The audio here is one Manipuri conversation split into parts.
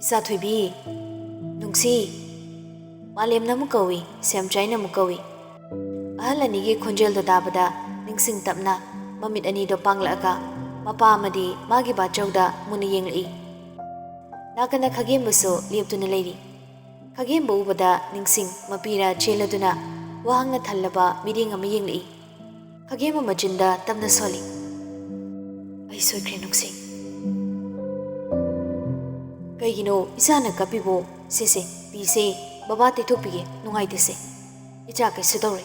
Sathubi, Nungsi, Malim Namukawi, Sam China Mukawi. Ahalanigi Kunjel the Dabada, Ningsing Tapna, Mamit Anido Panglaka, Mapa Madi, Magiba Joda, Muni Yingli. Nakana Kagimbuso, live to the lady. Kagimbu Bada, Ningsing, Mapira, Cheladuna, Wahanga Talaba, meeting a Miyingli. Kagima Majinda, Tamna Soli. I saw Krenuxing. Kayino, Isana Kapibo, Sisse, Pise, Babati Topi, Nungaitise. Ichaka Sidori.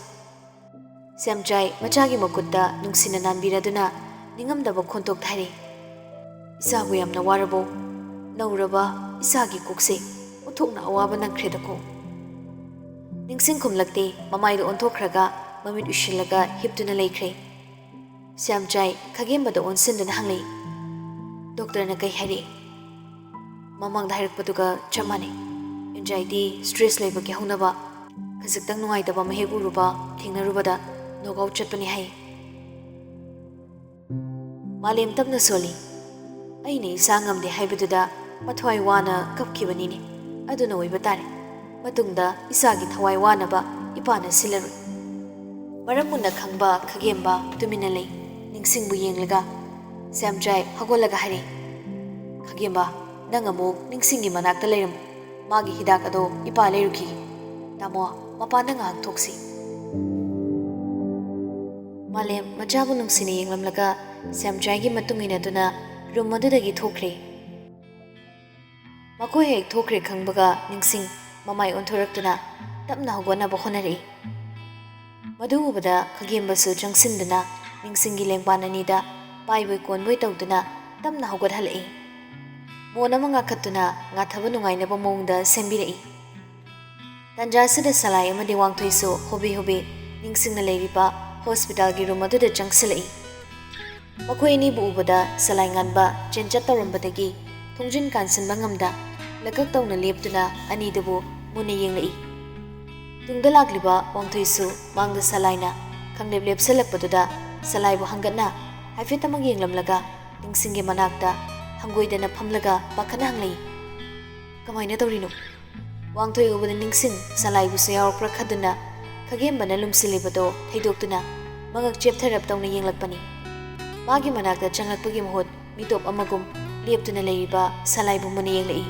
Samjai, Machagi Mokuta, Nungsinanan Biraduna, Ningam the Bokontok Tari. Isawiam Nawarabo, Nauraba, Isagi Cookse, Utokna Awabana Credako. Ningsinkum Lakte, Mamaido Ontokraga, Mamid Ushilaga, Hiptuna Lake. Samjai, Kagimba the Onsin and Hangley. Doctor Nakai Hari. Mamang the Patuga, Chamani. Anxiety, stress labor Kahunaba, Kazakang Noida Maheguruba, Tingarubada, no go Chapani Hay. Malim Tabna Soli. Aini Sangam de Hybetuda, Matwaiwana, Kapkibanini. I don't know Ibatari. Matunda, Isagi Tawaiwanaba, Ipana Silaru. Maramuna Kangba, Kagemba, Tuminale, Ningsing Buyinglaga, Samjai, Hagolaga Hari. Kagemba, Nangamu, Ningsingi Manaka Lerum, Magi Hidakado, Ipa Leruki, Tamo, Mapananga Toxi. Malem, Majabu Nungsini Lamlaga, Samjagi Matumina Duna, Rumadudagi Tokre. Makohe Tokre Kangbaga, Ningsing, Mamai Onturaktuna, Tapna Hogana Bohonari. Madubada, Kagimbasu Jangsindana, Ningsingi Lempananida, Pai Conway Totuna, Tamna Hogadhale. Mona Katuna, Natabanungai Nebamong Sembiri. Tanjasa the Salai Madi Wang Tuiso, Hobi, Ningsing the Lady Pa, Hospital Girumadu the Jangsili. Makoini Bubada, Salanganba, Jenjata Rumbadagi, Tungjin Kansan Bangamda, Lakatona Leptuna, Anidabu, Muni Yingli. Tungdalagliba, Wang Tuisu, Mang the Salina, Kang Lep Selapatuda, Salaibu Hangana, Hafetamang Yinglamlaga, Ningsingi Manakta. Hangoidana Pamlaga, Bakanangli. Kamaina Torino. Wang Toy over the Ningsing, Salai Busayar Prakaduna, Kagamba Nalum Silibato, Hedokuna, Mangak Chepter up down the Yinglapani. Magi Manaka, Changak Pagimhot, Mitop Amagum, Lieptuna Laiba, Salai Bumani.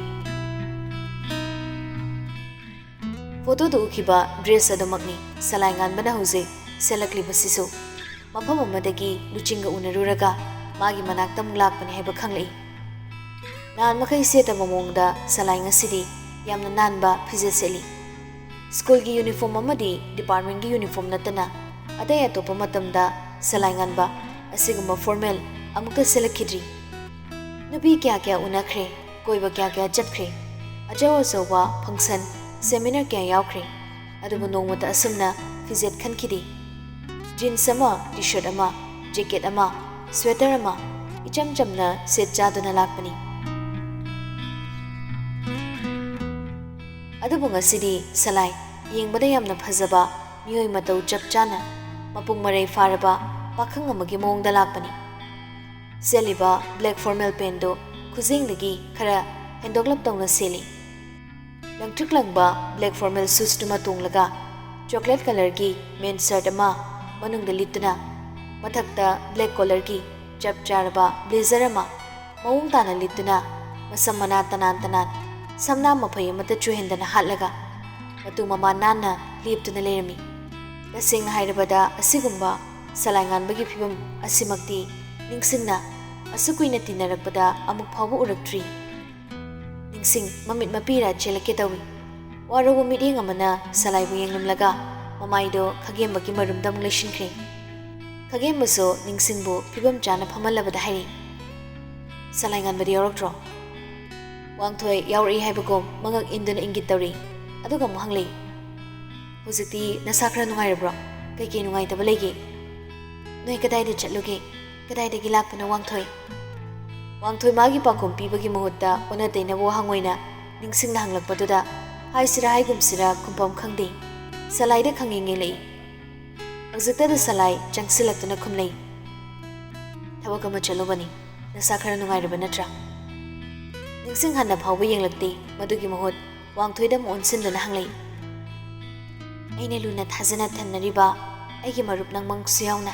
Photo to Ukiba, dress at the Magni, Salangan Banahose, Selakli Basiso, Mapama Madagi, Luchinga Unaruraga, Magi Manaktam Lakpan Hebakangli. Nan Makai Seta Mamongda, Salang City, Yamna Nanba, Pizeseli. School uniform Amadi, department uniform Natana, Adaya Topamatamda, Salanganba, a Sigma formal, Amuka Selakidri. Nabi Kaka Unakre, Goiba Kaka Japkre, Ajawa Sowa, Pungsan, Seminar Kya Yaukre, Adabunongwata Asumna, Fizet Kankidi. Jeans Sama, T-shirt Ama, jacket Ama, sweater Ama, Icham Jamna, Set Jaduna Lakpani. Adabunga City, Salai, Ying Badayamna Pazaba, Mui Mato Japjana, Mapung Mare Faraba, Pakanga Magimong Dalapani. Seliba, black formal pendo, Kuzing the Gi, Kara, and Doglap Dong Sili. Lang Triklangba, black formal suits to Matung Laga, chocolate color gi, men sardama, Manung the Lituna, Matakta, black color gi, Japjaraba, Blazerama, Maungtana Lituna, Masamana Tanan. Samna Mapay Matachuhendana Halaga, Matumama Nana, leap to the Lermi. The Sing Hyderabada, a Sigumba, Salangan Bagipum, a Simakti, Ningsina, a Suquinati Narabada, Amupavu Urak tree. Ningsing, Mamit Mapira, Chelaketawi. Waro meeting Amana, Salai Wingam Laga, Mamaido, Kagem Bakimarum Damlation Cream. Kagembaso, Ningsingbo, Pibum Jana Pamalava the Hari. Salangan Badiorokro. Wang Toy Yauri Habago, Mangak Indon Ingitari, Aduga Mohangli. Husiti, Nasakra Nuairabro, Kaki Nuai Tabalegi. No Kadai de Chatluki, Kadai de Gilap and a Wang Toy. Wang Toy Magi Pakum, Pibagi Muhuta, Onate Nabo Hangwina, Ningsing Hanglak Patuda, Hai Sira Haigum Sira, Kumpam Kandi, Salai de Kangingili. Azata the Salai, Jangsilak Kumlei. Tawakama Chalobani, Nasakra Nuairabanatra. ꯅꯤꯡꯁꯤꯡ ꯍꯟꯅ ꯐꯥꯎꯕ ꯌꯦꯡꯂꯛꯇꯦ ꯃꯗꯨꯒꯤ ꯃꯍꯨꯠ ꯋꯥꯡꯊꯣꯏꯗ ꯑꯃꯨꯛ ꯑꯣꯟꯁꯤꯟꯗꯨꯅ ꯍꯪꯂꯛꯏ ꯑꯩꯅ ꯂꯨꯅ ꯊꯥꯖꯅ ꯊꯝꯅꯔꯤꯕ ꯑꯩꯒꯤ ꯃꯔꯨꯞ ꯅꯪꯃꯪꯁꯨ ꯌꯥꯎꯅ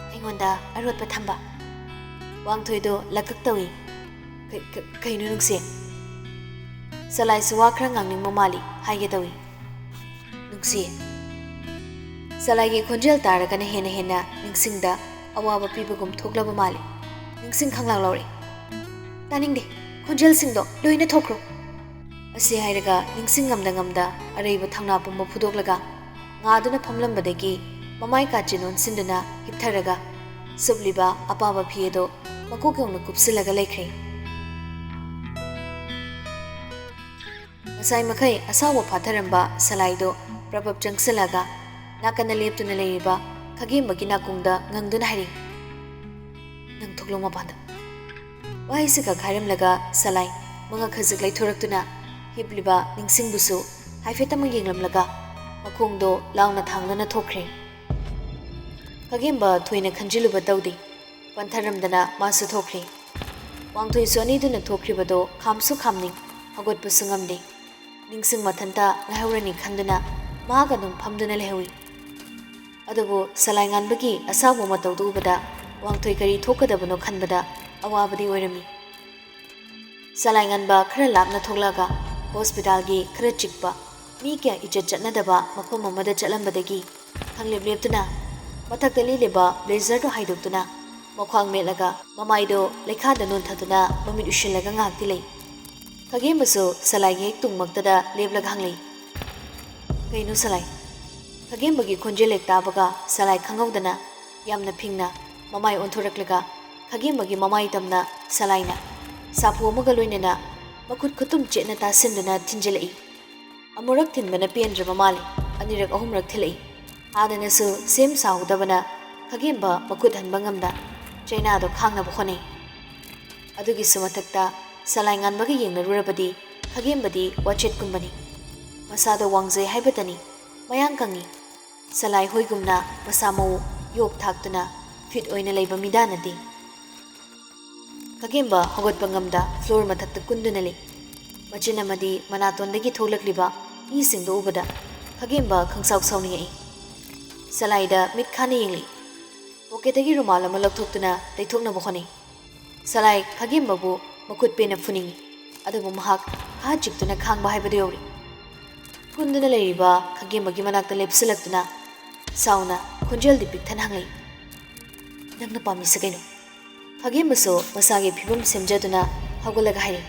ꯑꯩꯉꯣꯟꯗ ꯑꯔꯣꯠꯄ ꯊꯝꯕ ꯋꯥꯡꯊꯣꯏꯗꯣ ꯂꯀꯛ ꯇꯧꯏ ꯀꯩꯅꯣ ꯅꯨꯡꯁꯤ ꯁꯂꯥꯏꯁꯨ ꯋꯥ ꯈꯔ ꯉꯥꯡꯅꯤꯡꯕ ꯃꯥꯜꯂꯤ ꯍꯥꯏꯒꯦ ꯇꯧꯏ ꯅꯨꯡꯁꯤ ꯁꯂꯥꯏꯒꯤ ꯈꯣꯟꯖꯦꯜ ꯇꯥꯔꯒꯅ ꯍꯦꯟꯅ ꯅꯤꯡꯁꯤꯡꯗ ꯑꯋꯥꯕ ꯄꯤꯕꯒꯨꯝ ꯊꯣꯛꯂꯕ ꯃꯥꯜꯂꯤ ꯅꯤꯡꯁꯤꯡ ꯈꯪꯂꯥꯛ ꯂꯧꯔꯛꯏ ꯇꯥꯅꯤꯡꯗꯦ ꯈꯣꯟꯖꯦꯜꯁꯤꯡꯗꯣ ꯂꯣꯏꯅ ꯊꯣꯛꯈ꯭ꯔꯣ ꯑꯁꯤ ꯍꯥꯏꯔꯒ ꯅꯤꯡꯁꯤꯡ ꯉꯝꯗ ꯑꯔꯩꯕ ꯊꯧꯅꯥ ꯄꯨꯝꯕ ꯐꯨꯗꯣꯛꯂꯒ ꯉꯥꯗꯨꯅ ꯐꯝꯂꯝꯕꯗꯒꯤ ꯃꯃꯥꯏ ꯀꯥꯆꯤꯟ ꯑꯣꯟꯁꯤꯟꯗꯨꯅ ꯍꯤꯞꯊꯔꯒ ꯁꯨꯞꯂꯤꯕ ꯑꯄꯥꯕ ꯐꯤ ꯑꯗꯣ ꯃꯀꯣꯛ ꯌꯧꯅ ꯀꯨꯞꯁꯤꯜꯂꯒ ꯂꯩꯈ꯭ꯔꯦ ꯉꯁꯥꯏ ꯃꯈꯩ ꯑꯁꯥꯎꯕ ꯐꯥꯊꯔꯝꯕ ꯁꯂꯥꯏꯗꯣ ꯄ꯭ꯔꯕꯞ ꯆꯪꯁꯤꯜꯂꯒ ꯅꯥꯀꯟꯗ ꯂꯦꯞꯇꯨꯅ ꯂꯩꯔꯤꯕ ꯈꯥꯒꯦꯝꯕꯒꯤ ꯅꯥꯀꯣꯡꯗ ꯉꯪꯗꯨꯅ ꯍꯥꯏꯔꯤ ꯅꯪ ꯊꯣꯛꯂꯣ ꯃꯄꯥꯟꯗ ꯋꯥꯍꯩꯁꯤ ꯈꯛ ꯍꯥꯏꯔꯝꯂꯒ ꯁꯂꯥꯏ ꯃꯉꯛ ꯈꯖꯤꯛ ꯂꯩꯊꯣꯔꯛꯇꯨꯅ ꯍꯤꯞꯂꯤꯕ ꯅꯤꯡꯁꯤꯡꯕꯨꯁꯨ ꯍꯥꯏꯐꯦꯠ ꯑꯃ ꯌꯦꯡꯂꯝꯂꯒ ꯃꯈꯣꯡꯗꯣ ꯂꯥꯎꯅ ꯊꯥꯡꯗꯨꯅ ꯊꯣꯛꯈ꯭ꯔꯦ ꯈꯥꯒꯦꯝꯕ ꯊꯣꯏꯅ ꯈꯟꯖꯤꯜꯂꯨꯕ ꯇꯧꯗꯦ ꯄꯟꯊꯔꯝꯗꯅ ꯃꯥꯁꯨ ꯊꯣꯛꯈ꯭ꯔꯦ ꯋꯥꯡꯊꯣꯏꯁꯨ ꯑꯅꯤꯗꯨꯅ ꯊꯣꯛꯈ꯭ꯔꯤꯕꯗꯣ ꯈꯥꯝꯁꯨ ꯈꯥꯝꯅꯤꯡ ꯍꯧꯒꯠꯄꯁꯨ ꯉꯝꯗꯦ ꯅꯤꯡꯁꯤꯡ ꯃꯊꯟꯇ ꯉꯥꯏꯍꯧꯔꯅꯤ ꯈꯟꯗꯨꯅ ꯃꯍꯥꯛ ꯑꯗꯨꯝ ꯐꯝꯗꯨꯅ ꯂꯩꯍꯧꯏ ꯑꯗꯨꯕꯨ ꯁꯂꯥꯏ ꯉꯥꯟꯕꯒꯤ ꯑꯁꯥꯎꯕ ꯃꯇꯧꯗꯨ ꯎꯕꯗ ꯋꯥꯡꯊꯣꯏ ꯀꯔꯤ ꯊꯣꯛꯀꯗꯕꯅꯣ ꯈꯟꯕꯗ ꯑꯋꯥꯕꯗꯤ ꯑꯣꯏꯔꯝꯃꯤ ꯁꯂꯥꯏ ꯉꯥꯟꯕ ꯈꯔ ꯂꯥꯞꯅ ꯊꯣꯛꯂꯛꯑꯒ ꯍꯣꯁꯄꯤꯇꯥꯜꯒꯤ ꯈꯔ ꯆꯤꯛꯄ ꯃꯤ ꯀꯌꯥ ꯏꯆꯠ ꯆꯠꯅꯗꯕ ꯃꯐꯝ ꯑꯃꯗ ꯆꯠꯂꯝꯕꯗꯒꯤ ꯈꯪꯂꯦꯞ ꯂꯦꯞꯇꯨꯅ ꯃꯊꯛꯇ ꯂꯤꯠꯂꯤꯕ ꯕ꯭ꯂꯦꯖꯔꯗꯣ ꯍꯥꯏꯗꯣꯛꯇꯨꯅ ꯃꯈ꯭ꯋꯥꯡ ꯃꯦꯠꯂꯒ ꯃꯃꯥꯏꯗꯣ ꯂꯩꯈꯥꯗ ꯅꯣꯟꯊꯗꯨꯅ ꯃꯃꯤꯠ ꯎꯏꯁꯤꯜꯂꯒ ꯉꯥꯏꯍꯥꯛꯇꯤ ꯂꯩ ꯈꯥꯒꯦꯝꯕꯁꯨ ꯁꯂꯥꯏꯒꯤ ꯍꯦꯛ ꯇꯨꯡꯃꯛꯇꯗ ꯂꯦꯞꯂꯒ ꯍꯪꯂꯛꯏ ꯀꯩꯅꯣ ꯁꯂꯥꯏ ꯈꯥꯒꯦꯝꯕꯒꯤ ꯈꯣꯟꯖꯦꯜ ꯍꯦꯛ ꯇꯥꯕꯒ ꯁꯂꯥꯏ ꯈꯪꯍꯧꯗꯅ ꯌꯥꯝꯅ ꯐꯤꯡꯅ ꯃꯃꯥꯏ ꯑꯣꯟꯊꯣꯔꯛꯂꯒ ꯈꯥꯒꯦꯝꯕꯒꯤ ꯃꯃꯥꯏ ꯇꯝꯅ ꯁꯂꯥꯏꯅ ꯁꯥꯐꯨ ꯑꯃꯒ ꯂꯣꯏꯅꯅ ꯃꯈꯨꯠ ꯈꯨꯇꯨꯝ ꯆꯦꯠꯅ ꯇꯥꯁꯤꯟꯗꯨꯅ ꯊꯤꯟꯖꯤꯜꯂꯛꯏ ꯑꯃꯨꯔꯛ ꯊꯤꯟꯕꯅ ꯄꯦꯟꯗ꯭ꯔꯕ ꯃꯥꯜꯂꯤ ꯑꯅꯤꯔꯛ ꯑꯍꯨꯝꯔꯛ ꯊꯤꯜꯂꯛꯏ ꯍꯥꯟꯅꯅꯁꯨ ꯁꯦꯝ ꯁꯥꯍꯧꯗꯕꯅ ꯈꯥꯒꯦꯝꯕ ꯃꯈꯨꯠ ꯍꯟꯕ ꯉꯝꯗ ꯆꯩꯅꯥꯗꯣ ꯈꯥꯡꯅꯕ ꯍꯣꯠꯅꯩ ꯑꯗꯨꯒꯤꯁꯨ ꯃꯊꯛꯇ ꯁꯂꯥꯏ ꯉꯥꯟꯕꯒ ꯌꯦꯡꯅꯔꯨꯔꯕꯗꯤ ꯈꯥꯒꯦꯝꯕꯗꯤ ꯋꯥꯆꯦꯠꯀꯨꯝꯕꯅꯤ ꯃꯁꯥꯗꯣ ꯋꯥꯡꯖꯩ ꯍꯥꯏꯕꯇꯅꯤ ꯃꯌꯥꯡ ꯀꯪꯉꯤ ꯁꯂꯥꯏ ꯍꯣꯏꯒꯨꯝꯅ ꯃꯁꯥ ꯃꯎ ꯌꯣꯛ ꯊꯥꯛꯇꯨꯅ ꯐꯤꯠ ꯑꯣꯏꯅ ꯂꯩꯕ ꯃꯤꯗꯥ ꯅꯠꯇꯦ ꯈꯥꯒꯦꯝꯕ ꯍꯧꯒꯠꯄ ꯉꯝꯗ ꯐ꯭ꯂꯣꯔ ꯃꯊꯛꯇ ꯀꯨꯟꯗꯨꯅ ꯂꯩ ꯃꯆꯤꯟ ꯑꯃꯗꯤ ꯃꯅꯥꯇꯣꯟꯗꯒꯤ ꯊꯣꯛꯂꯛꯂꯤꯕ ꯏꯁꯤꯡꯗꯣ ꯎꯕꯗ ꯈꯥꯒꯦꯝꯕ ꯈꯪꯁꯥꯎ ꯁꯥꯎꯅꯤꯡꯉꯛꯏ ꯁꯂꯥꯏꯗ ꯃꯤꯠ ꯈꯥꯅ ꯌꯦꯡꯂꯛꯏ ꯄꯣꯀꯦꯠꯇꯒꯤ ꯔꯨꯃꯥꯜ ꯑꯃ ꯂꯧꯊꯣꯛꯇꯨꯅ ꯇꯩꯊꯣꯛꯅꯕ ꯍꯣꯠꯅꯩ ꯁꯂꯥꯏ ꯈꯥꯒꯦꯝꯕꯕꯨ ꯃꯈꯨꯠ ꯄꯦꯟꯅ ꯐꯨꯅꯤꯡꯉꯤ ꯑꯗꯨꯕꯨ ꯃꯍꯥꯛ ꯈꯥ ꯆꯤꯛꯇꯨꯅ ꯈꯥꯡꯕ ꯍꯥꯏꯕꯗꯨ ꯌꯧꯔꯤ ꯀꯨꯟꯗꯨꯅ ꯂꯩꯔꯤꯕ ꯈꯥꯒꯦꯝꯕꯒꯤ ꯃꯅꯥꯛꯇ ꯂꯦꯞꯁꯤꯜꯂꯛꯇꯨꯅ ꯁꯥꯎꯅ ꯈꯣꯟꯖꯦꯜꯗꯤ ꯄꯤꯛꯊꯅ ꯍꯪꯂꯛꯏ ꯅꯪꯅ ꯄꯥꯝꯃꯤꯁꯦ ꯀꯩꯅꯣ ꯈꯥꯒꯦꯝꯕꯁꯨ ꯃꯁꯥꯒꯤ ꯐꯤꯕꯝ ꯁꯦꯝꯖꯗꯨꯅ ꯍꯧꯒꯠꯂꯒ ꯍꯥꯏꯔꯤ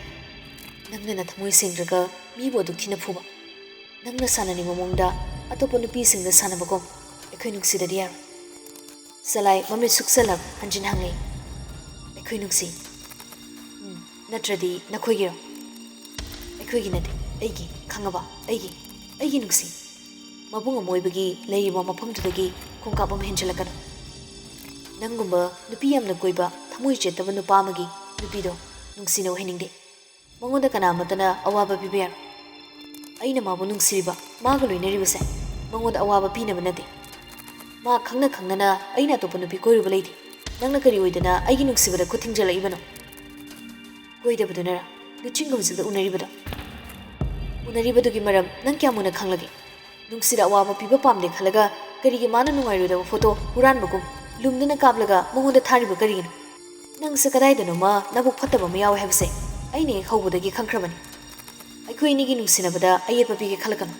ꯅꯪꯅ ꯅꯊꯃꯣꯏ ꯁꯦꯡꯗ꯭ꯔꯒ ꯃꯤꯕꯨ ꯑꯗꯨꯛ ꯊꯤꯅ ꯐꯨꯕ ꯅꯪꯅ ꯁꯥꯟꯅꯅꯤꯡꯕ ꯃꯑꯣꯡꯗ ꯑꯇꯣꯞꯄ ꯅꯨꯄꯤꯁꯤꯡꯗ ꯁꯥꯟꯅꯕꯒꯨꯝ ꯑꯩꯈꯣꯏ ꯅꯨꯡꯁꯤꯗꯗꯤ ꯌꯥꯔꯣꯏ ꯁꯂꯥꯏ ꯃꯃꯤꯠ ꯁꯨꯛꯆꯜꯂꯛ ꯍꯟꯖꯤꯟ ꯍꯪꯂꯛꯏ ꯑꯩꯈꯣꯏ ꯅꯨꯡꯁꯤ ꯅꯠꯇ꯭ꯔꯗꯤ ꯅꯈꯣꯏꯒꯤꯔꯣ ꯑꯩꯈꯣꯏꯒꯤ ꯅꯠꯇꯦ ꯑꯩꯒꯤ ꯈꯪꯉꯕ ꯑꯩꯒꯤ ꯅꯨꯡꯁꯤ ꯃꯕꯨꯡ ꯑꯃꯣꯏꯕꯒꯤ ꯂꯩꯔꯤꯕ ꯃꯐꯝꯗꯨꯗꯒꯤ ꯈꯣꯡꯀꯥꯞ ꯑꯃ ꯍꯦꯟꯖꯜꯂꯛꯀꯅꯨ ꯅꯪꯒꯨꯝꯕ ꯅꯨꯄꯤ ꯌꯥꯝꯅ ꯀꯣꯏꯕ ꯊꯃꯣꯏ ꯆꯦꯠꯇꯕ ꯅꯨꯄꯥ ꯑꯃꯒꯤ ꯅꯨꯄꯤꯗꯣ ꯅꯨꯡꯁꯤꯅ ꯑꯣꯏꯍꯟꯅꯤꯡꯗꯦ ꯃꯉꯣꯟꯗ ꯀꯅꯥꯃꯠꯇꯅ ꯑꯋꯥꯕ ꯄꯤꯕ ꯌꯥꯔꯣꯏ ꯑꯩꯅ ꯃꯥꯕꯨ ꯅꯨꯡꯁꯤꯔꯤꯕ ꯃꯥꯒ ꯂꯣꯏꯅꯔꯤꯕꯁꯦ ꯃꯉꯣꯟꯗ ꯑꯋꯥꯕ ꯄꯤꯅꯕ ꯅꯠꯇꯦ ꯃꯥ ꯈꯪꯅ ꯈꯪꯅꯅ ꯑꯩꯅ ꯑꯇꯣꯞꯄ ꯅꯨꯄꯤ ꯀꯣꯏꯔꯨꯕ ꯂꯩꯇꯦ ꯅꯪꯅ ꯀꯔꯤ ꯑꯣꯏꯗꯅ ꯑꯩꯒꯤ ꯅꯨꯡꯁꯤꯕꯗ ꯈꯨꯠ ꯊꯤꯡꯖꯤꯜꯂꯛꯏꯕꯅꯣ ꯀꯣꯏꯗꯕꯗꯨꯅꯔ ꯂꯨꯆꯤꯡꯒ ꯍꯧꯖꯤꯛꯇ ꯎꯅꯔꯤꯕꯗꯣ ꯎꯅꯔꯤꯕꯗꯨꯒꯤ ꯃꯔꯝ ꯅꯪ ꯀꯌꯥꯝ ꯃꯨꯟꯅ ꯈꯪꯂꯒꯦ ꯅꯨꯡꯁꯤꯗ ꯑꯋꯥꯕ ꯄꯤꯕ ꯄꯥꯝꯗꯦ ꯈꯜꯂꯒ ꯀꯔꯤꯒꯤ ꯃꯥꯅ ꯅꯨꯡꯉꯥꯏꯔꯣꯏꯗꯕ ꯐꯣꯇꯣ ꯍꯨꯔꯥꯟꯕꯒꯨꯝ ꯂꯨꯝꯗꯨꯅ ꯀꯥꯞꯂꯒ ꯃꯉꯣꯟꯗ ꯊꯥꯔꯤꯕ ꯀꯔꯤꯒꯤꯅꯣ ꯅꯪꯁꯦ ꯀꯗꯥꯏꯗꯅꯣꯃ ꯅꯕꯨꯛ ꯐꯠꯇꯕ ꯑꯃ ꯌꯥꯎꯋꯦ ꯍꯥꯏꯕꯁꯦ ꯑꯩꯅ ꯍꯦꯛ ꯍꯧꯕꯗꯒꯤ ꯈꯪꯈ꯭ꯔꯕꯅꯤ ꯑꯩꯈꯣꯏ ꯑꯅꯤꯒꯤ ꯅꯨꯡꯁꯤꯅꯕꯗ ꯑꯌꯦꯠꯄ ꯄꯤꯒꯦ ꯈꯜꯂꯛꯀꯅꯨ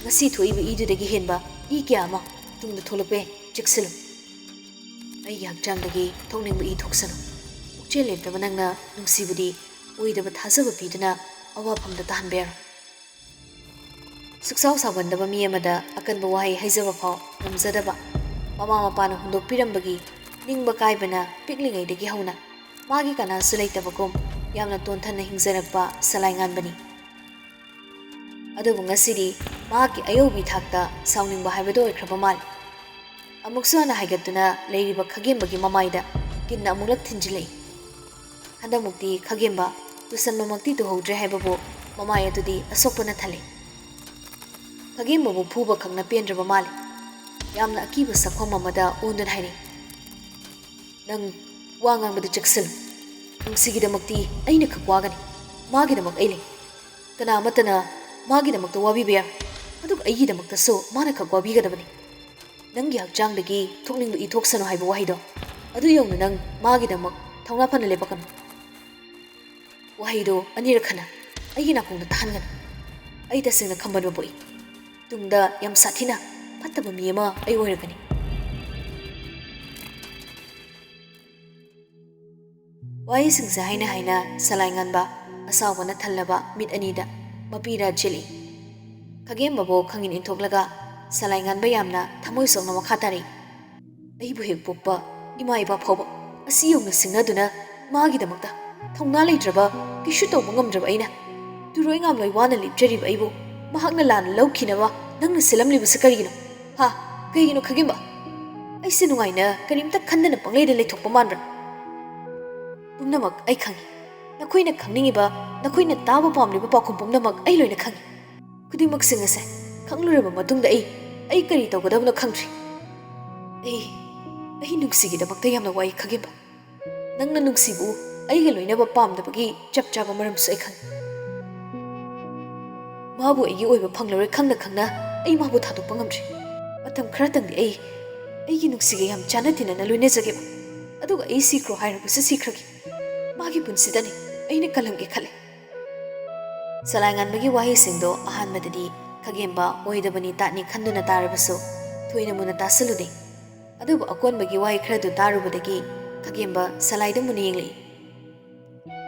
ꯉꯁꯤ ꯊꯣꯛꯏꯕ ꯏꯗꯨꯗꯒꯤ ꯍꯦꯟꯕ ꯏ ꯀꯌꯥ ꯑꯃ ꯇꯨꯡꯗ ꯊꯣꯛꯂꯛꯄ ꯌꯥꯏ ꯆꯦꯛꯁꯤꯜꯂꯨ ꯑꯩꯒꯤ ꯍꯛꯆꯥꯡꯗꯒꯤ ꯊꯣꯛꯅꯤꯡꯕ ꯏ ꯊꯣꯛꯁꯅꯨ ꯄꯨꯛꯆꯦꯜ ꯂꯦꯞꯇꯕ ꯅꯪꯅ ꯅꯨꯡꯁꯤꯕꯗꯤ ꯑꯣꯏꯗꯕ ꯊꯥꯖꯕ ꯄꯤꯗꯨꯅ ꯑꯋꯥꯐꯝꯗ ꯇꯥꯍꯟꯕ ꯌꯥꯔꯣꯏ ꯁꯨꯛꯁꯥꯎ ꯁꯥꯎꯒꯟꯗꯕ ꯃꯤ ꯑꯃꯗ ꯑꯀꯟꯕ ꯋꯥꯍꯩ ꯍꯩꯖꯕ ꯐꯥꯎ ꯉꯝꯖꯗꯕ ꯃꯃꯥ ꯃꯄꯥꯅ ꯍꯨꯟꯗꯣꯛꯄꯤꯔꯝꯕꯒꯤ ꯅꯤꯡꯕ ꯀꯥꯏꯕꯅ ꯄꯤꯛꯂꯤꯉꯩꯗꯒꯤ ꯍꯧꯅ ꯃꯥꯒꯤ ꯀꯅꯥꯁꯨ ꯂꯩꯇꯕꯒꯨꯝ ꯌꯥꯝꯅ ꯇꯣꯟꯊꯅ ꯍꯤꯡꯖꯔꯛꯄ ꯁꯂꯥꯏ ꯉꯥꯟꯕꯅꯤ ꯑꯗꯨꯕꯨ ꯉꯁꯤꯗꯤ ꯃꯍꯥꯛꯀꯤ ꯑꯌꯧꯕꯤ ꯊꯥꯛꯇ ꯁꯥꯎꯅꯤꯡꯕ ꯍꯥꯏꯕꯗꯨ ꯑꯣꯏꯈ꯭ꯔꯕ ꯃꯥꯜꯂꯤ ꯑꯃꯨꯛꯁꯨ ꯍꯟꯅ ꯍꯥꯏꯒꯠꯇꯨꯅ ꯂꯩꯔꯤꯕ ꯈꯥꯒꯦꯝꯕꯒꯤ ꯃꯃꯥꯏꯗ ꯀꯤꯟꯅ ꯑꯃꯨꯛꯂꯛ ꯊꯤꯟꯖꯤꯜꯂꯛꯏ ꯍꯟꯗꯛꯃꯨꯛꯇꯤ ꯈꯥꯒꯦꯝꯕ ꯇꯨꯁꯟꯕꯃꯛꯇꯤ ꯇꯨꯍꯧꯗ꯭ꯔꯦ ꯍꯥꯏꯕꯕꯨ ꯃꯃꯥꯏ ꯑꯗꯨꯗꯤ ꯑꯁꯣꯛꯄꯅ ꯊꯜꯂꯤ ꯈꯥꯒꯦꯝꯕꯕꯨ ꯐꯨꯕ ꯈꯛꯅ ꯄꯦꯟꯗ꯭ꯔꯕ ꯃꯥꯜꯂꯤ ꯌꯥꯝꯅ ꯑꯀꯤꯕ ꯁꯛꯐꯝ ꯑꯃꯗ ꯑꯣꯟꯗꯨꯅ ꯍꯥꯏꯔꯤ ꯅꯪ ꯋꯥ ꯉꯥꯡꯕꯗ ꯆꯦꯛꯁꯤꯜꯂꯨ ꯅꯨꯡꯁꯤꯒꯤꯗꯃꯛꯇꯤ ꯑꯩꯅ ꯈꯛ ꯋꯥꯒꯅꯤ ꯃꯥꯒꯤꯗꯃꯛ ꯑꯩ ꯂꯩ ꯀꯅꯥ ꯑꯃꯠꯇꯅ ꯃꯥꯒꯤꯗꯃꯛꯇ ꯋꯥꯕꯤꯕ ꯌꯥꯔꯣꯏ ꯑꯗꯨꯒ ꯑꯩꯒꯤꯗꯃꯛꯇꯁꯨ ꯃꯥꯅ ꯈꯛ ꯋꯥꯕꯤꯒꯗꯕꯅꯤ ꯅꯪꯒꯤ ꯍꯛꯆꯥꯡꯗꯒꯤ ꯊꯣꯛꯅꯤꯡꯕ ꯏ ꯊꯣꯛꯁꯅꯨ ꯍꯥꯏꯕ ꯋꯥꯍꯩꯗꯣ ꯑꯗꯨ ꯌꯧꯅ ꯅꯪ ꯃꯥꯒꯤꯗꯃꯛ ꯊꯧꯅꯥ ꯐꯅ ꯂꯦꯞꯄꯛꯀꯅꯨ ꯋꯥꯍꯩꯗꯣ ꯑꯅꯤꯔꯛ ꯈꯟꯅ ꯑꯩꯒꯤ ꯅꯥꯀꯣꯡꯗ ꯇꯥꯍꯟꯒꯅꯨ ꯑꯩ ꯇꯁꯦꯡꯅ ꯈꯝꯕꯟꯕ ꯄꯣꯛꯏ ꯇꯨꯡꯗ ꯌꯥꯝ ꯁꯥꯊꯤꯅ ꯐꯠꯇꯕ ꯃꯤ ꯑꯃ ꯑꯩ ꯑꯣꯏꯔꯒꯅꯤ ꯋꯥꯍꯩꯁꯤꯡꯁꯦ ꯍꯥꯏꯅ ꯍꯥꯏꯅ ꯁꯂꯥꯏ ꯉꯥꯟꯕ ꯑꯁꯥꯎꯕꯅ ꯊꯜꯂꯕ ꯃꯤꯠ ꯑꯅꯤꯗ ꯃꯄꯤꯔ ꯆꯦꯜꯂꯤ ꯈꯥꯒꯦꯝꯕꯕꯨ ꯈꯪꯏꯟ ꯏꯟꯊꯣꯛꯂꯒ ꯁꯂꯥꯏ ꯉꯥꯟꯕ ꯌꯥꯝꯅ ꯊꯃꯣꯏ ꯁꯣꯛꯅ ꯃꯈꯥ ꯇꯥꯔꯤ ꯑꯩꯕꯨ ꯍꯦꯛ ꯄꯣꯛꯄ ꯏꯃꯥ ꯏꯄꯥ ꯐꯥꯎꯕ ꯑꯁꯤ ꯌꯧꯅ ꯁꯤꯡꯅꯗꯨꯅ ꯃꯥꯒꯤꯗꯃꯛꯇ ꯊꯧꯅꯥ ꯂꯩꯇ꯭ꯔꯕ ꯀꯩꯁꯨ ꯇꯧꯕ ꯉꯝꯗ꯭ꯔꯕ ꯑꯩꯅ ꯇꯨꯔꯣꯏ ꯉꯥꯝꯂꯣꯏ ꯋꯥꯅ ꯂꯦꯞꯆꯔꯤꯕ ꯑꯩꯕꯨ ꯃꯍꯥꯛꯅ ꯂꯥꯟꯅ ꯂꯧꯈꯤꯅꯕ ꯅꯪꯅ ꯁꯤꯜꯂꯝꯂꯤꯕꯁꯤ ꯀꯔꯤꯒꯤꯅꯣ ꯍꯥ ꯀꯩꯒꯤꯅꯣ ꯈꯥꯒꯦꯝꯕ ꯑꯩꯁꯦ ꯅꯨꯡꯉꯥꯏꯅ ꯀꯔꯤꯝꯇ ꯈꯟꯗꯅ ꯄꯪꯂꯩꯗ ꯂꯩꯊꯣꯛꯄ ꯃꯥꯟꯕ꯭ꯔꯥ ꯄꯨꯝꯅꯃꯛ ꯑꯩ ꯈꯪꯏ ꯅꯈꯣꯏꯅ ꯈꯪꯅꯤꯡꯉꯤꯕ ꯅꯈꯣꯏꯅ ꯇꯥꯕ ꯄꯥꯝꯂꯤꯕ ꯄꯥꯎꯈꯨꯝ ꯄꯨꯝꯅꯃꯛ ꯑꯩ ꯂꯣꯏꯅ ꯈꯪꯏ ꯈꯨꯗꯤꯡꯃꯛꯁꯤꯡ ꯑꯁꯦ ꯈꯪꯂꯨꯔꯕ ꯃꯇꯨꯡꯗ ꯑꯩ ꯀꯔꯤ ꯇꯧꯒꯗꯕꯅꯣ ꯈꯪꯗ꯭ꯔꯤ ꯑꯩ ꯅꯨꯡꯁꯤꯒꯤꯗꯃꯛꯇ ꯌꯥꯝꯅ ꯋꯥꯏ ꯈꯥꯒꯦꯝꯕ ꯅꯪꯅ ꯅꯨꯡꯁꯤꯕꯨ ꯑꯩꯒ ꯂꯣꯏꯅꯕ ꯄꯥꯝꯗꯕꯒꯤ ꯆꯞ ꯆꯥꯕ ꯃꯔꯝꯁꯨ ꯑꯩ ꯈꯪꯏ ꯃꯥꯕꯨ ꯑꯩꯒꯤ ꯑꯣꯏꯕ ꯐꯪꯂꯔꯣꯏ ꯈꯪꯅ ꯈꯪꯅ ꯑꯩ ꯃꯥꯕꯨ ꯊꯥꯗꯣꯛꯄ ꯉꯝꯗ꯭ꯔꯤ ꯃꯇꯝ ꯈꯔꯇꯪꯗꯤ ꯑꯩꯒꯤ ꯅꯨꯡꯁꯤꯒ ꯌꯥꯝ ꯆꯥꯟꯅ ꯇꯤꯟꯅꯅ ꯂꯣꯏꯅꯖꯒꯦꯕ ꯑꯗꯨꯒ ꯑꯩ ꯁꯤꯈ꯭ꯔꯣ ꯍꯥꯏꯔꯕꯁꯨ ꯁꯤꯈ꯭ꯔꯒꯦ ꯃꯥꯒꯤ ꯄꯨꯟꯁꯤꯗꯅꯤ ꯑꯩꯅ ꯀꯜꯂꯝꯒꯦ ꯈꯜꯂꯦ ꯁꯂꯥꯏ ꯉꯥꯟꯕꯒꯤ ꯋꯥꯍꯩꯁꯤꯡꯗꯣ ꯑꯍꯥꯟꯕꯗꯗꯤ ꯈꯥꯒꯦꯝꯕ ꯑꯣꯏꯗꯕꯅꯤ ꯇꯥꯠꯅꯤ ꯈꯟꯗꯨꯅ ꯇꯥꯔꯕꯁꯨ ꯊꯣꯏꯅ ꯃꯨꯟꯅ ꯇꯥꯁꯜꯂꯨꯗꯦ ꯑꯗꯨꯕꯨ ꯑꯀꯣꯟꯕꯒꯤ ꯋꯥꯍꯩ ꯈꯔꯗꯨ ꯇꯥꯔꯨꯕꯗꯒꯤ ꯈꯥꯒꯦꯝꯕ ꯁꯂꯥꯏꯗ ꯃꯨꯟꯅ ꯌꯦꯡꯂꯛꯏ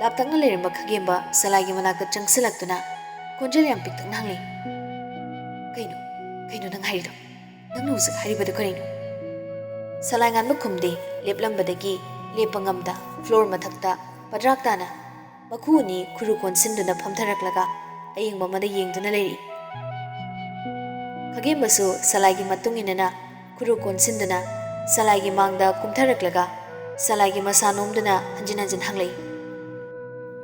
ꯂꯥꯞꯇꯛꯅ ꯂꯩꯔꯝꯕ ꯈꯥꯒꯦꯝꯕ ꯁꯂꯥꯏꯒꯤ ꯃꯅꯥꯛꯇ ꯆꯪꯁꯤꯜꯂꯛꯇꯨꯅ ꯈꯣꯟꯖꯦꯜ ꯌꯥꯝ ꯄꯤꯛꯇꯛꯅ ꯍꯪꯂꯛꯏ ꯀꯩꯅꯣ ꯅꯪ ꯍꯥꯏꯔꯤꯗꯣ ꯅꯪꯅ ꯍꯧꯖꯤꯛ ꯍꯥꯏꯔꯤꯕꯗꯣ ꯀꯔꯤꯅꯣ ꯁꯂꯥꯏ ꯉꯥꯟꯕ ꯈꯨꯝꯗꯦ ꯂꯦꯞꯂꯝꯕꯗꯒꯤ ꯂꯦꯞꯄ ꯉꯝꯗ ꯐ꯭ꯂꯣꯔ ꯃꯊꯛꯇ ꯄꯗ꯭ꯔꯥꯛ ꯇꯥꯅ ꯃꯈꯨ ꯑꯅꯤ ꯈꯨꯔꯨ ꯀꯣꯟꯁꯤꯟꯗꯨꯅ ꯐꯝꯊꯔꯛꯂꯒ ꯑꯌꯦꯡꯕ ꯑꯃꯗ ꯌꯦꯡꯗꯨꯅ ꯂꯩꯔꯤ ꯈꯥꯒꯦꯝꯕꯁꯨ ꯁꯂꯥꯏꯒꯤ ꯃꯇꯨꯡ ꯏꯟꯅꯅ ꯈꯨꯔꯨ ꯀꯣꯟꯁꯤꯟꯗꯨꯅ ꯁꯂꯥꯏꯒꯤ ꯃꯥꯡꯗ ꯀꯨꯝꯊꯔꯛꯂꯒ ꯁꯂꯥꯏꯒꯤ ꯃꯁꯥ ꯅꯣꯝꯗꯨꯅ ꯍꯟꯖꯤꯟ ꯍꯟꯖꯤꯟ ꯍꯪꯂꯛꯏ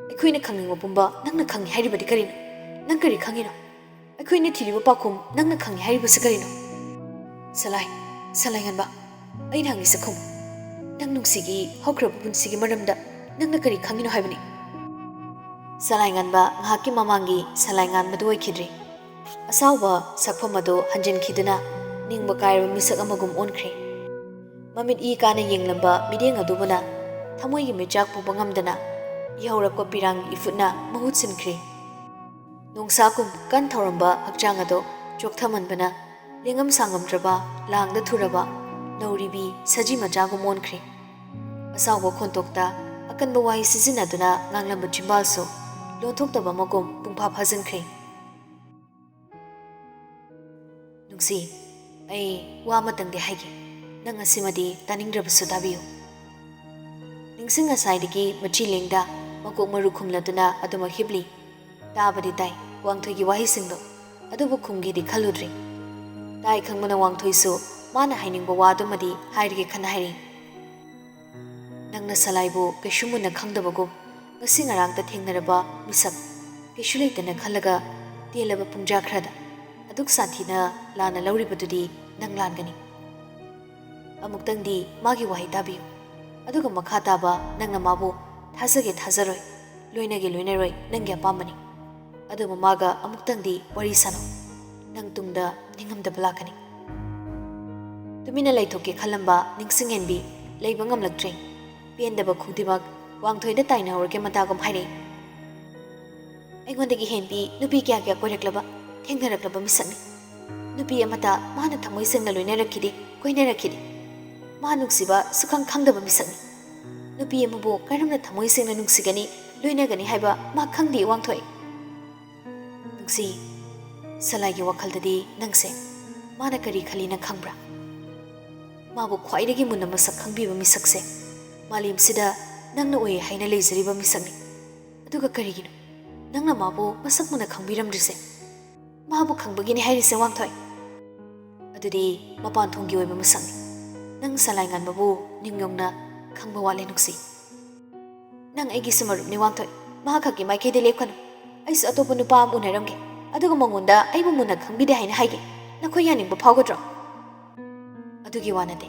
ꯑꯩꯈꯣꯏꯅ ꯈꯪꯅꯤꯡꯕ ꯄꯨꯝꯕ ꯅꯪꯅ ꯈꯪꯉꯤ ꯍꯥꯏꯔꯤꯕꯗꯤ ꯀꯔꯤꯅꯣ ꯅꯪ ꯀꯔꯤ ꯈꯪꯉꯤꯅꯣ ꯑꯩꯈꯣꯏꯅ ꯊꯤꯔꯤꯕ ꯄꯥꯎꯈꯨꯝ ꯅꯪꯅ ꯈꯪꯉꯤ ꯍꯥꯏꯔꯤꯕꯁꯤ ꯀꯔꯤꯅꯣ ꯁꯂꯥꯏ ꯉꯥꯟꯕ ꯑꯩꯅ ꯍꯪꯉꯤꯁꯦ ꯈꯨꯝꯃꯨ ꯅꯪ ꯅꯨꯡꯁꯤꯒꯤ ꯍꯧꯈ꯭ꯔꯕ ꯄꯨꯟꯁꯤꯒꯤ ꯃꯔꯝꯗ ꯅꯪꯅ ꯀꯔꯤ ꯈꯪꯉꯤꯅꯣ ꯍꯥꯏꯕꯅꯤ ꯁꯂꯥꯏ ꯉꯥꯟꯕ ꯉꯥꯏꯍꯥꯛꯀꯤ ꯃꯃꯥꯡꯒꯤ ꯁꯂꯥꯏ ꯉꯥꯟꯕꯗꯨ ꯑꯣꯏꯈꯤꯗ꯭ꯔꯤ ꯑꯁꯥꯎꯕ ꯁꯛꯐꯝ ꯑꯗꯨ ꯍꯟꯖꯤꯟꯈꯤꯗꯨꯅ ꯅꯤꯡꯕ ꯀꯥꯏꯔꯕ ꯃꯤꯁꯛ ꯑꯃꯒꯨꯝ ꯑꯣꯟꯈ꯭ꯔꯦ ꯃꯃꯤꯠ ꯏ ꯀꯥꯅ ꯌꯦꯡꯂꯝꯕ ꯃꯤꯠꯌꯦꯡ ꯑꯗꯨꯕꯨꯅ ꯊꯃꯣꯏꯒꯤ ꯃꯩꯆꯥꯛ ꯄꯨꯕ ꯉꯝꯗꯅ ꯏꯍꯧꯔꯛꯄ ꯄꯤꯔꯥꯡꯒꯤ ꯏꯐꯨꯠꯅ ꯃꯍꯨꯠ ꯁꯤꯟꯈ꯭ꯔꯦ ꯅꯣꯡꯁꯥꯒꯨꯝ ꯀꯟ ꯊꯧꯔꯝꯕ ꯍꯛꯆꯥꯡ ꯑꯗꯨ ꯆꯣꯛꯊꯃꯟꯕꯅ ꯂꯦꯡꯉꯝ ꯁꯥꯡꯉꯝꯗ꯭ꯔꯕ ꯂꯥꯡꯗ ꯊꯨꯔꯕ ꯅꯧꯔꯤꯕꯤ ꯁꯖꯤ ꯃꯆꯥꯒꯨꯝ ꯑꯣꯟꯈ꯭ꯔꯦ ꯑꯁꯥꯎꯕ ꯈꯣꯟꯊꯣꯛꯇ ꯑꯀꯟꯕ ꯋꯥꯍꯩ ꯁꯤꯖꯤꯟꯅꯗꯨꯅ ꯉꯥꯡꯂꯝꯕ ꯆꯤꯝꯕꯥꯜꯁꯨ ꯂꯣꯟꯊꯣꯛꯇꯕ ꯑꯃꯒꯨꯝ ꯄꯨꯡꯐꯥ ꯐꯥꯖꯤꯟꯈ꯭ꯔꯦ ꯅꯨꯡꯁꯤ ꯑꯩ ꯋꯥ ꯑꯃꯇꯪꯗꯤ ꯍꯥꯏꯒꯦ ꯅꯪ ꯑꯁꯤꯃꯗꯤ ꯇꯥꯅꯤꯡꯗ꯭ꯔꯕꯁꯨ ꯇꯥꯕꯤꯌꯨ ꯅꯤꯡꯁꯤꯡ ꯉꯁꯥꯏꯗꯒꯤ ꯃꯆꯤ ꯂꯦꯡꯗ ꯃꯀꯣꯛ ꯃꯔꯨ ꯈꯨꯝꯂꯗꯨꯅ ꯑꯗꯨꯃꯛ ꯍꯤꯞꯂꯤ ꯇꯥꯕꯗꯤ ꯇꯥꯏ ꯋꯥꯡꯊꯣꯏꯒꯤ ꯋꯥꯍꯩꯁꯤꯡꯗꯣ ꯑꯗꯨꯕꯨ ꯈꯨꯝꯒꯦꯗꯤ ꯈꯜꯂꯨꯗ꯭ꯔꯤ ꯇꯥꯏ ꯈꯪꯕꯅ ꯋꯥꯡꯊꯣꯏꯁꯨ ꯃꯥꯅ ꯍꯥꯏꯅꯤꯡꯕ ꯋꯥꯗꯨꯃꯗꯤ ꯍꯥꯏꯔꯒꯦ ꯈꯟꯅ ꯍꯥꯏꯔꯤ ꯅꯪꯅ ꯁꯂꯥꯏꯕు ꯀꯩꯁꯨ ꯃꯨꯟꯅ ꯈꯪꯗꯕꯒꯨꯝ ꯉꯁꯤ ꯉꯔꯥꯡꯇ ꯊꯦꯡꯅꯔꯕ ꯃꯤꯁꯛ ꯀꯩꯁꯨ ꯂꯩꯇꯅ ꯈꯜꯂꯒ ꯇꯦꯜꯂꯕ ꯄꯨꯡꯖꯥ ꯈꯔꯗ ꯑꯗꯨꯛ ꯁꯥꯊꯤꯅ ꯂꯥꯟꯅ ꯂꯧꯔꯤꯕꯗꯨꯗꯤ ꯅꯪ ꯂꯥꯟꯒꯅꯤ ꯑꯃꯨꯛꯇꯪꯗꯤ ꯃꯥꯒꯤ ꯋꯥꯍꯩ ꯇꯥꯕꯤꯌꯨ ꯑꯗꯨꯒ ꯃꯈꯥ ꯇꯥꯕ ꯅꯪꯅ ꯃꯥꯕꯨ ꯊꯥꯖꯒꯦ ꯊꯥꯖꯔꯣꯏ ꯂꯣꯏꯅꯒꯦ ꯂꯣꯏꯅꯔꯣꯏ ꯅꯪꯒꯤ ꯑꯄꯥꯝꯕꯅꯤ ꯑꯗꯨꯕꯨ ꯃꯥꯒ ꯑꯃꯨꯛꯇꯪꯗꯤ ꯋꯥꯔꯤ ꯁꯥꯟꯅꯧ ꯅꯪ ꯇꯨꯡꯗ ꯅꯤꯡꯉꯝꯗꯕ ꯂꯥꯛꯀꯅꯤ ꯇꯨꯃꯤꯟꯅ ꯂꯩꯊꯣꯛꯀꯦ ꯈꯜꯂꯝꯕ ꯅꯤꯡꯁꯤꯡꯍꯦꯟꯕꯤ ꯂꯩꯕ ꯉꯝꯂꯛꯇ꯭ꯔꯦ ꯄꯦꯟꯗꯕ ꯈꯨꯗꯤꯡꯃꯛ ꯋꯥꯡꯊꯣꯏꯗ ꯇꯥꯏꯅꯍꯧꯔꯒꯦ ꯃꯇꯥꯒꯨꯝ ꯍꯥꯏꯔꯛꯏ ꯑꯩꯉꯣꯟꯗꯒꯤ ꯍꯦꯟꯕꯤ ꯅꯨꯄꯤ ꯀꯌꯥ ꯀꯣꯏꯔꯛꯂꯕ ꯊꯦꯡꯅꯔꯛꯂꯕ ꯃꯤꯁꯛꯅꯤ ꯅꯨꯄꯤ ꯑꯃꯇ ꯃꯥꯅ ꯊꯃꯣꯏ ꯁꯦꯡꯅ ꯂꯣꯏꯅꯔꯛꯈꯤꯗꯦ ꯀꯣꯏꯅꯔꯛꯈꯤꯗꯦ ꯃꯥ ꯅꯨꯡꯁꯤꯕ ꯁꯨꯈꯪ ꯈꯪꯗꯕ ꯃꯤꯁꯛꯅꯤ ꯅꯨꯄꯤ ꯑꯃꯕꯨ ꯀꯔꯝꯅ ꯊꯃꯣꯏ ꯁꯦꯡꯅ ꯅꯨꯡꯁꯤꯒꯅꯤ ꯂꯣꯏꯅꯒꯅꯤ ꯍꯥꯏꯕ ꯃꯥ ꯈꯪꯗꯦ ꯋꯥꯡꯊꯣꯏ ꯅꯨꯡꯁꯤ ꯁꯂꯥꯏꯒꯤ ꯋꯥꯈꯜꯗꯗꯤ ꯅꯪꯁꯦ ꯃꯥꯅ ꯀꯔꯤ ꯈꯜꯂꯤꯅ ꯈꯪꯕ꯭ꯔꯥ ꯃꯥꯕꯨ ꯈ꯭ꯋꯥꯏꯗꯒꯤ ꯃꯨꯟꯅ ꯃꯁꯛ ꯈꯪꯕꯤꯕ ꯃꯤꯁꯛꯁꯦ ꯃꯥꯂꯦꯝꯁꯤꯗ ꯅꯪꯅ ꯑꯣꯏ ꯍꯥꯏꯅ ꯂꯩꯖꯔꯤꯕ ꯃꯤꯁꯛꯅꯤ ꯑꯗꯨꯒ ꯀꯔꯤꯒꯤꯅꯣ ꯅꯪꯅ ꯃꯥꯕꯨ ꯃꯁꯛ ꯃꯨꯟꯅ ꯈꯪꯕꯤꯔꯝꯗ꯭ꯔꯤꯁꯦ ꯃꯥꯕꯨ ꯈꯪꯕꯒꯤꯅꯤ ꯍꯥꯏꯔꯤꯁꯦ ꯋꯥꯡꯊꯣꯏ ꯑꯗꯨꯗꯤ ꯃꯄꯥꯟ ꯊꯣꯡꯒꯤ ꯑꯣꯏꯕ ꯃꯁꯛꯅꯤ ꯅꯪ ꯁꯂꯥꯏ ꯉꯥꯟꯕꯕꯨ ꯅꯤꯡꯌꯣꯡꯅ ꯈꯪꯕ ꯋꯥꯠꯂꯦ ꯅꯨꯡꯁꯤ ꯅꯪ ꯑꯩꯒꯤꯁꯨ ꯃꯔꯨꯞꯅꯤ ꯋꯥꯡꯊꯣꯏ ꯃꯍꯥꯛꯈꯛꯀꯤ ꯃꯥꯏꯀꯩꯗ ꯂꯦꯞꯀꯅꯨ ꯑꯩꯁꯨ ꯑꯇꯣꯞꯄ ꯅꯨꯄꯥ ꯑꯃ ꯎꯅꯔꯝꯒꯦ ꯑꯗꯨꯒ ꯃꯉꯣꯟꯗ ꯑꯩꯕꯨ ꯃꯨꯟꯅ ꯈꯪꯕꯤꯗꯦ ꯍꯥꯏꯅ ꯍꯥꯏꯒꯦ ꯅꯈꯣꯏ ꯌꯥꯅꯤꯡꯕ ꯐꯥꯎꯒꯗ꯭ꯔꯣ ꯑꯗꯨꯒꯤ ꯋꯥ ꯅꯠꯇꯦ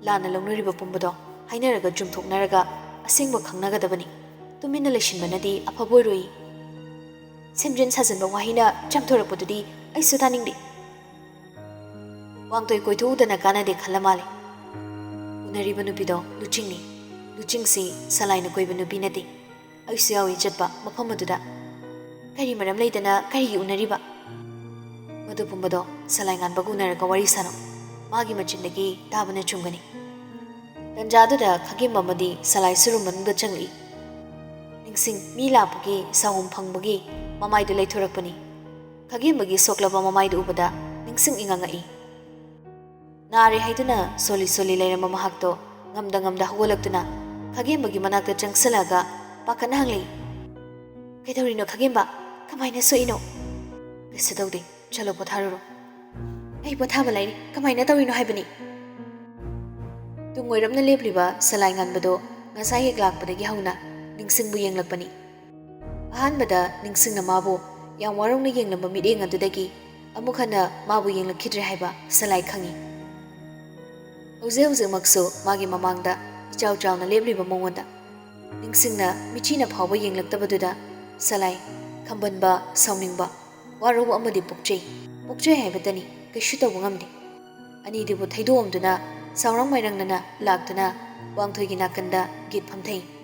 ꯂꯥꯟꯅ ꯂꯧꯅꯔꯤꯕ ꯄꯨꯝꯕꯗꯣ ꯍꯥꯏꯅꯔꯒ ꯆꯨꯝꯊꯣꯛꯅꯔꯒ ꯑꯁꯦꯡꯕ ꯈꯪꯅꯒꯗꯕꯅꯤ ꯇꯨꯃꯤꯟꯅ ꯂꯩꯁꯤꯟꯕꯅꯗꯤ ꯑꯐꯕ ꯑꯣꯏꯔꯣꯏ ꯁꯦꯝꯖꯤꯟ ꯁꯥꯖꯤꯟꯕ ꯋꯥꯍꯩꯅ ꯆꯝꯊꯣꯔꯛꯄꯗꯨꯗꯤ ꯑꯩꯁꯨ ꯇꯥꯅꯤꯡꯗꯦ꯫ ꯋꯥꯡꯇꯣꯏ ꯀꯣꯏꯊꯣꯛꯎꯗꯅ ꯀꯥꯟꯅꯗꯦ ꯈꯜꯂ ꯃꯥꯜꯂꯦ꯫ ꯎꯅꯔꯤꯕ ꯅꯨꯄꯤꯗꯣ ꯂꯨꯆꯤꯡꯅꯤ꯫ ꯂꯨꯆꯤꯡꯁꯤ ꯁꯂꯥꯏꯅ ꯀꯣꯏꯕ ꯅꯨꯄꯤ ꯅꯠꯇꯦ꯫ ꯑꯩꯁꯨ ꯌꯥꯎꯏ ꯆꯠꯄ ꯃꯐꯝ ꯑꯗꯨꯗ꯫ ꯀꯔꯤ ꯃꯔꯝ ꯂꯩꯗꯅ ꯀꯔꯤꯒꯤ ꯎꯅꯔꯤꯕ? ꯃꯗꯨ ꯄꯨꯝꯕꯗꯣ ꯁꯂꯥꯏ ꯉꯥꯟꯕꯒ ꯎꯅꯔꯒ ꯋꯥꯔꯤ ꯁꯥꯅꯧ꯫ ꯃꯥꯒꯤ ꯃꯆꯤꯟꯗꯒꯤ ꯇꯥꯕꯅ ꯆꯨꯝꯒꯅꯤ꯫ ꯇꯟꯖꯥꯗꯨꯗ ꯈꯥꯒꯦꯝꯕ ꯑꯃꯗꯤ ꯁꯂꯥꯏ ꯁꯨꯔꯨꯝ ꯃꯅꯨꯡꯗ ꯆꯪꯂꯛꯏ꯫ ꯅꯤꯡꯁꯤꯡ ꯃꯤ ꯂꯥꯛꯄꯒꯤ ꯁꯥꯍꯨꯝ ꯐꯪꯕꯒꯤ ꯃꯃꯥꯏꯗꯨ ꯂꯩꯊꯣꯔꯛꯄꯅꯤ꯫ ꯈꯥꯒꯦꯝꯕꯒꯤ ꯁꯣꯛꯂꯕ ꯃꯃꯥꯏꯗꯨ ꯎꯕꯗ ꯅꯤꯡꯁꯤꯡ ꯉꯛꯏ꯫ ꯅꯥꯔꯦ ꯍꯥꯏꯗꯨꯅ ꯁꯣꯜꯂꯤ ꯁꯣꯜꯂꯤ ꯂꯩꯔꯝꯕ ꯃꯍꯥꯛꯇꯣ ꯉꯝꯗ ꯍꯧꯒꯠꯂꯛꯇꯨꯅ ꯈꯥꯒꯦꯝꯕꯒꯤ ꯃꯅꯥꯛꯇ ꯆꯪꯁꯤꯜꯂꯒ ꯄꯥꯈꯠꯅ ꯍꯪꯂꯛꯏ꯫ ꯀꯩꯗꯧꯔꯤꯅꯣ ꯈꯥꯒꯦꯝꯕ? ꯀꯃꯥꯏꯅ ꯁꯣꯛꯏꯅꯣ? ꯀꯩꯁꯨ ꯇꯧꯗꯦ, ꯆꯠꯂꯣ ꯄꯣꯊꯥꯔꯨꯔꯣ꯫ ꯑꯩ ꯄꯣꯊꯥꯕ ꯂꯩꯔꯤ, ꯀꯃꯥꯏꯅ ꯇꯧꯔꯤꯅꯣ ꯍꯥꯏꯕꯅꯤ꯫ ꯇꯨꯡ ꯑꯣꯏꯔꯞꯅ ꯂꯦꯞꯂꯤꯕ ꯁꯂꯥꯏ ꯉꯥꯟꯕꯗꯣ ꯉꯁꯥꯏ ꯍꯦꯛ ꯂꯥꯛꯄꯗꯒꯤ ꯍꯧꯅ ꯅꯤꯡꯁꯤꯡꯕꯨ ꯌꯦꯡꯂꯛꯄꯅꯤ꯫ ꯑꯍꯥꯟꯕꯗ ꯅꯤꯡꯁꯤꯡꯅ ꯃꯥꯕꯨ ꯌꯥꯝ ꯋꯥꯔꯧꯅ ꯌꯦꯡꯂꯝꯕ ꯃꯤꯠꯌꯦꯡ ꯑꯗꯨꯗꯒꯤ ꯑꯃꯨꯛ ꯍꯟꯅ ꯃꯥꯕꯨ ꯌꯦꯡꯂꯛꯈꯤꯗ꯭ꯔꯦ ꯍꯥꯏꯕ ꯁꯂꯥꯏ ꯈꯪꯏ꯫ ꯍꯧꯖꯤꯛꯃꯛꯁꯨ ꯃꯥꯒꯤ ꯃꯃꯥꯡꯗ ꯏꯆꯥꯎ ꯆꯥꯎꯅ ꯂꯦꯞꯂꯤꯕ ꯃꯉꯣꯟꯗ ꯅꯤꯡꯁꯤꯡꯅ ꯃꯤꯆꯤꯅ ꯐꯥꯎꯕ ꯌꯦꯡꯂꯛꯇꯕꯗꯨꯗ ꯁꯂꯥꯏ ꯈꯝꯕꯟꯕ, ꯁꯥꯎꯅꯤꯡꯕ, ꯋꯥꯔꯧꯕ ꯑꯃꯗꯤ ꯄꯣꯛꯆꯩ ꯍꯥꯏꯕꯇꯅꯤ, ꯀꯩꯁꯨ ꯇꯧꯕ ꯉꯝꯗꯦ꯫ ꯑꯅꯤꯗꯨꯕꯨ ꯊꯩꯗꯣꯛꯑꯝꯗꯨꯅ ꯁꯥꯎꯔꯪ ꯃꯥꯏꯔꯪꯅꯅ ꯂꯥꯛꯇꯨꯅ ꯋꯥꯡꯊꯣꯏꯒꯤ ꯅꯥꯀꯟꯗ ꯒꯦꯠ ꯐꯝꯊꯩ꯫